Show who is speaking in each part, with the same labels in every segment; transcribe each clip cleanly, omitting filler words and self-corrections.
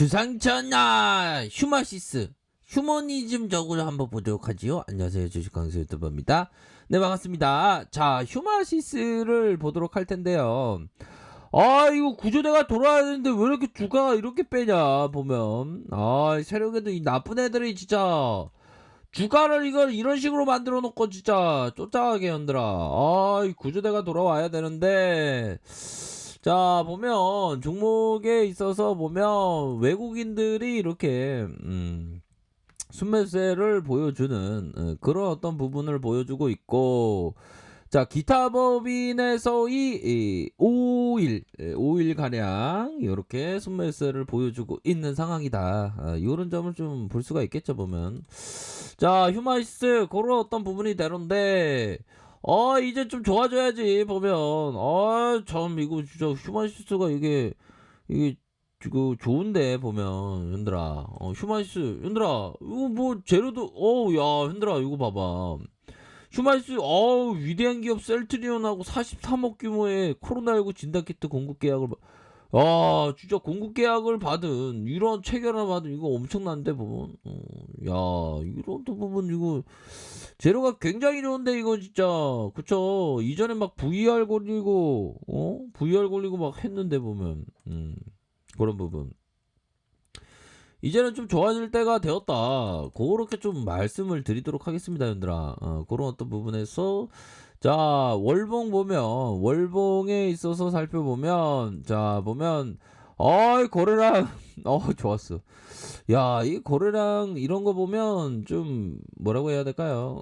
Speaker 1: 주상천하 휴마시스 휴머니즘적으로 한번 보도록 하지요. 안녕하세요, 주식강수 유튜버입니다. 네, 반갑습니다. 자, 휴마시스를 보도록 할 텐데요. 이거 구조대가 돌아야 되는데 왜 이렇게 주가가 이렇게 빼냐 보면, 세력에도 이 나쁜 애들이 진짜 주가를 이걸 이런 식으로 만들어 놓고 진짜 쫓아가게 흔들어. 이 구조대가 돌아와야 되는데, 자 보면 종목에 있어서 보면 외국인들이 이렇게 순매수세를 보여주는 그런 어떤 부분을 보여주고 있고, 자 기타 법인에서의 이 5일 가량 이렇게 순매수세를 보여주고 있는 상황이다. 이런 점을 좀 볼 수가 있겠죠 보면. 자 휴마이스 그런 어떤 부분이 되는데, 이제 좀 좋아져야지 보면. 참 이거 진짜 휴마이스가 이게 그 좋은데 보면 현들아. 휴마이스 현들아 이거 뭐 재료도 야 현들아 이거 봐봐. 휴마이스 위대한 기업 셀트리온하고 43억 규모의 코로나19 진단키트 공급 계약을 진짜 공급 계약을 받은 이런 체결을 받은 이거 엄청난데 보면. 이런 또 부분 이거 재료가 굉장히 좋은데 이거 진짜. 그쵸. 이전에 막 VR 걸리고 VR 걸리고 막 했는데 보면 그런 부분 이제는 좀 좋아질 때가 되었다. 그렇게 좀 말씀을 드리도록 하겠습니다, 현들아. 그런 어떤 부분에서 자 월봉 보면, 월봉에 있어서 살펴보면, 자 보면 거래량 좋았어. 야, 이 거래량 이런 거 보면 좀 뭐라고 해야 될까요?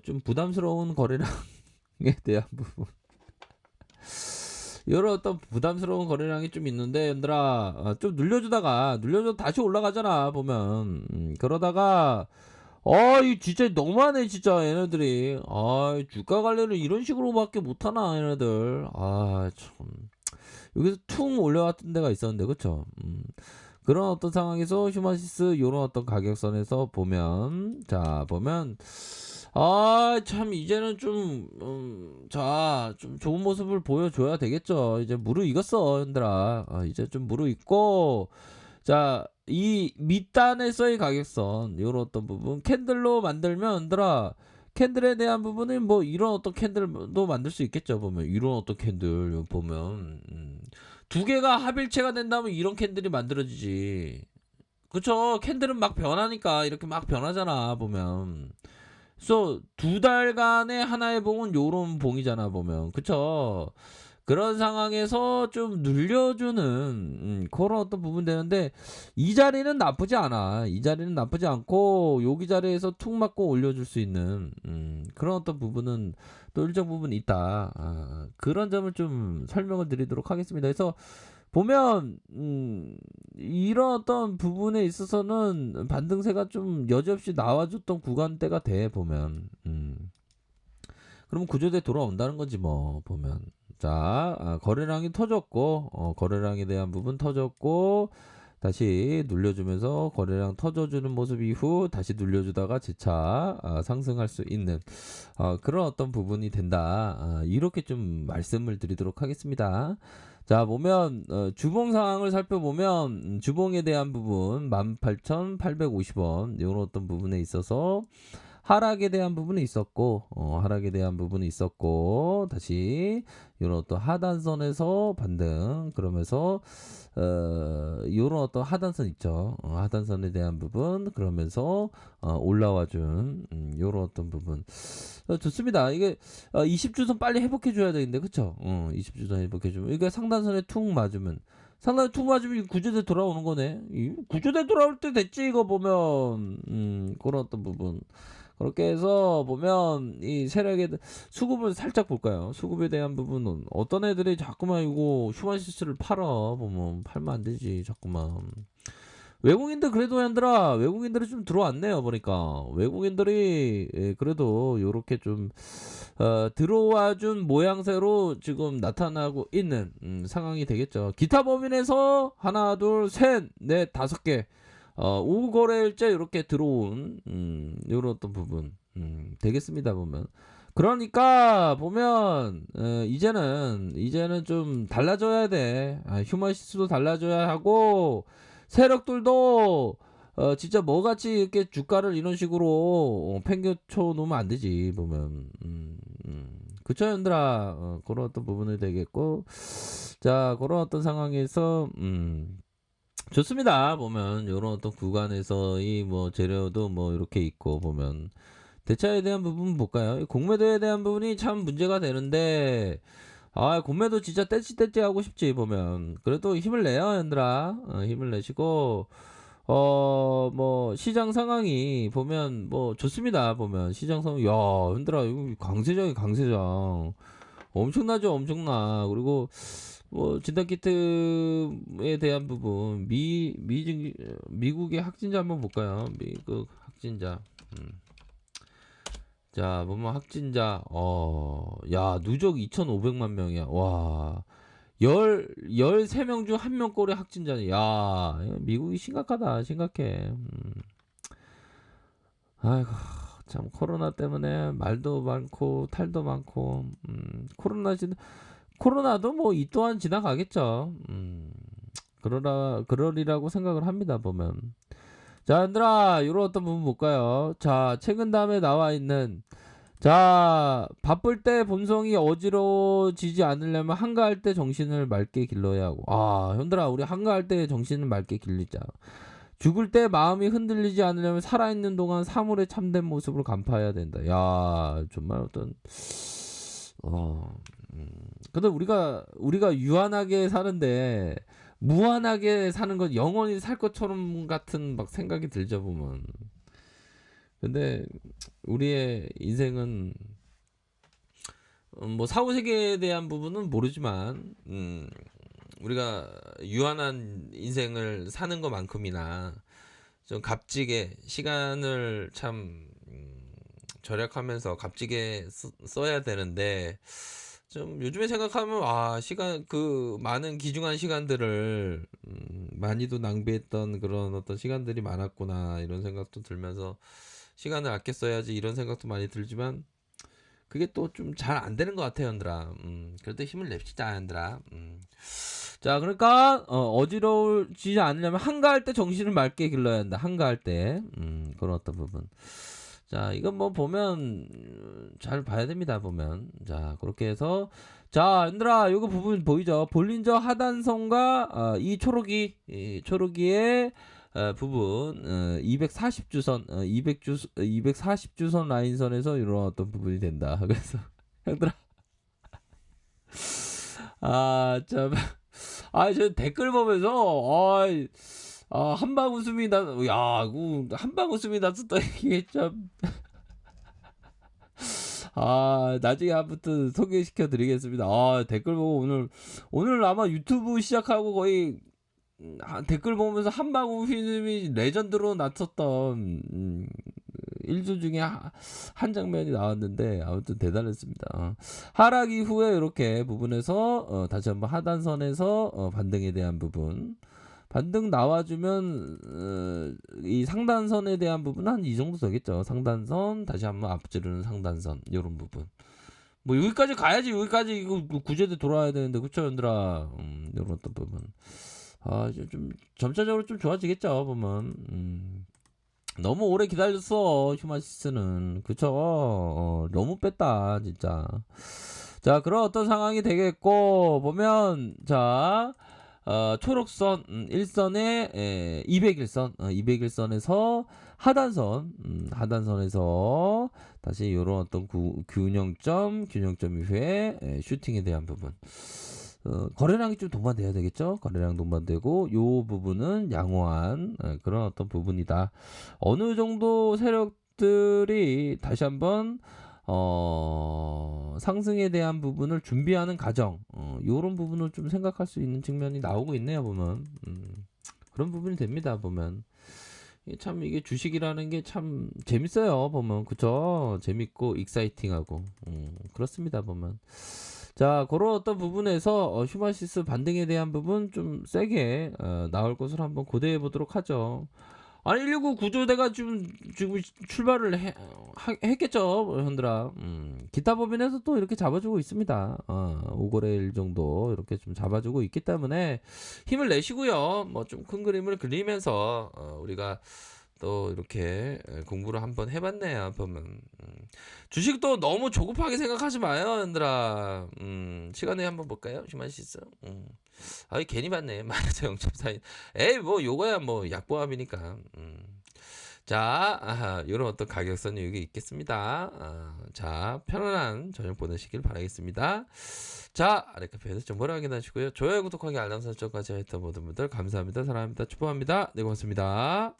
Speaker 1: 좀 부담스러운 거래량에 대한 부분. 이런 어떤 부담스러운 거래량이 좀 있는데 얘들아, 좀 눌려주다가 다시 올라가잖아 보면. 그러다가 이 진짜 너무하네 진짜 얘네들이. 주가 관리를 이런 식으로밖에 못하나 얘네들. 참 여기서 퉁 올려왔던 데가 있었는데 그쵸. 그런 어떤 상황에서 휴마시스 요런 어떤 가격선에서 보면, 자 보면 참 이제는 좀 좀 좋은 모습을 보여줘야 되겠죠. 이제 무르익었어 현들아. 이제 좀 무르익고, 자 이 밑단에서의 가격선 요런 어떤 부분 캔들로 만들면 현들아, 캔들에 대한 부분은 뭐 이런 어떤 캔들도 만들 수 있겠죠 보면. 이런 어떤 캔들 보면 두 개가 합일체가 된다면 이런 캔들이 만들어지지. 그쵸. 캔들은 막 변하니까 이렇게 막 변하잖아 보면. 그래서 두 달간의 하나의 봉은 요런 봉이잖아 보면. 그쵸. 그런 상황에서 좀 늘려주는 그런 어떤 부분 되는데, 이 자리는 나쁘지 않아. 이 자리는 나쁘지 않고 여기 자리에서 툭 맞고 올려줄 수 있는 그런 어떤 부분은 또 일정 부분 있다. 그런 점을 좀 설명을 드리도록 하겠습니다. 그래서 보면 이런 어떤 부분에 있어서는 반등세가 좀 여지없이 나와줬던 구간대가 돼 보면. 그러면 구조대 돌아온다는 거지 뭐 보면. 자 거래량이 터졌고, 거래량에 대한 부분 터졌고 다시 눌려주면서 거래량 터져주는 모습 이후 다시 눌려주다가 재차 상승할 수 있는 그런 어떤 부분이 된다. 이렇게 좀 말씀을 드리도록 하겠습니다. 자 보면 주봉 상황을 살펴보면, 주봉에 대한 부분 18,850원 이런 어떤 부분에 있어서 하락에 대한 부분이 있었고, 하락에 대한 부분이 있었고 다시 이런 어떤 하단선에서 반등, 그러면서 요런 어떤 하단선 있죠. 하단선에 대한 부분 그러면서 올라와준 요런 어떤 부분 좋습니다. 이게 20주선 빨리 회복해 줘야 되는데 그쵸. 20주선 회복해 주면 이게 상단선에 툭 맞으면, 상단에 툭 맞으면 구조대 돌아오는 거네. 구조대 돌아올 때 됐지 이거 보면. 그런 어떤 부분 그렇게 해서 보면 이 세력의 수급을 살짝 볼까요? 수급에 대한 부분은 어떤 애들이 자꾸만 이거 휴마시스를 팔아 보면, 팔면 안 되지 자꾸만. 외국인들 그래도 현들아, 외국인들이 좀 들어왔네요 보니까. 외국인들이 그래도 요렇게 좀 들어와준 모양새로 지금 나타나고 있는 상황이 되겠죠. 기타 범인에서 하나 둘 셋 넷 다섯 개 5거래일째 이렇게 들어온 요런 어떤 부분 되겠습니다 보면. 그러니까 보면 이제는 좀 달라져야 돼. 휴머시스도 달라져야 하고, 세력들도 진짜 뭐같이 이렇게 주가를 이런 식으로 팽개쳐 놓으면 안 되지 보면. 그쵸 현들아. 그런 어떤 부분이 되겠고, 자 그런 어떤 상황에서 좋습니다. 보면 요런 어떤 구간에서의 뭐 재료도 뭐 이렇게 있고 보면, 대차에 대한 부분 볼까요? 공매도에 대한 부분이 참 문제가 되는데, 공매도 진짜 떼찌떼찌 하고 싶지 보면. 그래도 힘을 내요 얘들아. 힘을 내시고, 뭐 시장 상황이 보면 뭐 좋습니다. 보면 시장 상황, 야 얘들아 이거 강세장이 강세장 엄청나죠, 엄청나. 그리고 뭐 진단키트에 대한 부분, 미국의 확진자 한번 볼까요? 미국 확진자. 자 보면 확진자, 야 누적 2,500만 명이야. 와, 13명 중 1명 꼴의 확진자네. 야, 미국이 심각하다, 심각해. 아이고, 참, 코로나 때문에 말도 많고, 탈도 많고, 코로나도 뭐, 이 또한 지나가겠죠. 그러리라고 생각을 합니다, 보면. 자, 얘들아, 요런 어떤 부분 볼까요? 자, 최근 다음에 나와 있는, 자, 바쁠 때 본성이 어지러워지지 않으려면 한가할 때 정신을 맑게 길러야 하고. 형들아, 우리 한가할 때 정신을 맑게 길리자. 죽을 때 마음이 흔들리지 않으려면 살아있는 동안 사물의 참된 모습으로 간파해야 된다. 야, 정말 어떤, 근데 우리가 유한하게 사는데, 무한하게 사는 건 영원히 살 것처럼 같은 막 생각이 들죠, 보면. 근데 우리의 인생은, 뭐 사후세계에 대한 부분은 모르지만, 우리가 유한한 인생을 사는 것만큼이나 좀 값지게 시간을 참 절약하면서 값지게 써야 되는데, 좀 요즘에 생각하면 시간, 그 많은 귀중한 시간들을 많이도 낭비했던 그런 어떤 시간들이 많았구나 이런 생각도 들면서, 시간을 아껴 써야지 이런 생각도 많이 들지만, 그게 또 좀 잘 안 되는 것 같아요, 얘들아. 그래도 힘을 냅시다, 얘들아. 자, 그러니까 어지러워지지 않으려면 한가할 때 정신을 맑게 길러야 한다. 한가할 때. 그런 어떤 부분. 자, 이건 뭐 보면 잘 봐야 됩니다. 보면. 자, 그렇게 해서, 자, 얘들아, 이거 부분 보이죠? 볼린저 하단선과 이 초록이의 부분, 240주선, 240주선 라인선에서 이런 어떤 부분이 된다. 그래서 형들아, 참, 저 댓글 보면서, 한방 웃음이 나, 야, 한방 웃음이 났었다. 이게 참, 나중에 아무튼 소개시켜 드리겠습니다. 댓글 보고 오늘 아마 유튜브 시작하고 거의 댓글 보면서 한방 웃음이 레전드로 나섰던 일주 중에 한 장면이 나왔는데, 아무튼 대단했습니다. 하락 이후에 이렇게 부분에서 다시 한번 하단선에서 반등에 대한 부분, 반등 나와주면 이 상단선에 대한 부분은 한 이 정도 되겠죠. 상단선 다시 한번 앞지르는 상단선, 이런 부분. 뭐 여기까지 가야지. 여기까지 이거 구제대 돌아야 되는데, 그쵸 얘들아. 이런 어떤 부분. 이제 좀 점차적으로 좀 좋아지겠죠 보면. 너무 오래 기다렸어 휴마시스는. 그쵸. 너무 뺐다 진짜. 자, 그런 어떤 상황이 되겠고 보면, 자, 초록선 1선에 201선, 201선에서 하단선, 하단선에서 다시 요런 어떤 균형점 이후에 슈팅에 대한 부분, 거래량이 좀 동반돼야 되겠죠. 거래량 동반되고, 요 부분은 양호한 그런 어떤 부분이다. 어느 정도 세력들이 다시 한번 상승에 대한 부분을 준비하는 과정, 요런 부분을 좀 생각할 수 있는 측면이 나오고 있네요 보면. 그런 부분이 됩니다 보면. 참 이게 주식이라는 게 참 재밌어요 보면. 그쵸. 재밌고 익사이팅하고, 그렇습니다 보면. 자, 그런 어떤 부분에서 휴마시스 반등에 대한 부분 좀 세게 나올 것을 한번 고대해 보도록 하죠. 아니 119 구조대가 지금 출발을 했겠죠, 현들아. 기타법인에서 또 이렇게 잡아주고 있습니다. 오거래 일 정도 이렇게 좀 잡아주고 있기 때문에 힘을 내시고요. 뭐 좀 큰 그림을 그리면서 우리가 또 이렇게 공부를 한번 해봤네요. 보면 주식도 너무 조급하게 생각하지 마요, 얘들아. 시간에 한번 볼까요? 휴먼 시스. 아이 괜히 봤네. 마이너스 0.42. 에이 뭐 요거야 뭐 약보합이니까. 자, 이런 어떤 가격선 여기 있겠습니다. 자, 편안한 저녁 보내시길 바라겠습니다. 자, 아래카페에서 정보를 확인하시고요. 좋아요, 구독하기, 알람 설정까지 했던 모든 분들 감사합니다. 사랑합니다. 축복합니다. 네, 고맙습니다.